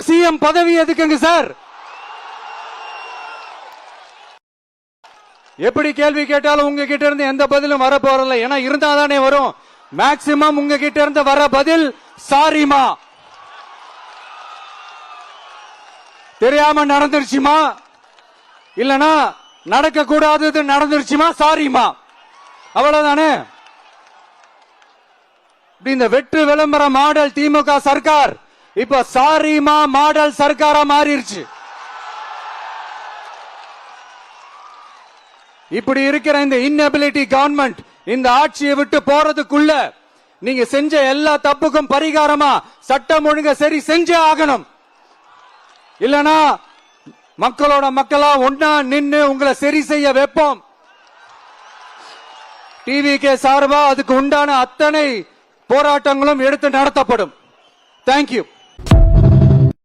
CM பதவி எதுக்குங்க sir? எப்படி கேள்வி கேட்டாலும் உங்ககிட்ட இருந்து எந்த பதிலும் வர போறதில்ல. ஏன்னா இருந்தாதானே வரும். மேக்சிமம் உங்ககிட்ட இருந்து வர பதில் சாரிமா, தெரியாம நடந்துருச்சுமா, இல்லனா நடக்க கூடாதது நடந்துருச்சுமா, சாரிமா, அவ்வளவுதானே. இந்த வெற்று விளம்பர மாடல் திமுக சர்க்கார் இப்ப சாரிமா மாடல் சர்க்காரா மாறிடுச்சு. இப்படி இருக்கிற இந்த இன்எபிலிட்டி கவர்மெண்ட் இந்த ஆட்சியை விட்டு போறதுக்குள்ள நீங்க செஞ்ச எல்லா தப்புக்கும் பரிகாரமா சட்டம் ஒழுங்க சரி செஞ்சே ஆகணும். இல்லனா மக்களோட மக்களா ஒன்னா நின்னு உங்களை சரி செய்ய வைப்போம். டிவிகே சார்பா அதுக்கு உண்டான அத்தனை போராட்டங்களும் எடுத்து நடத்தப்படும். தேங்க்யூ.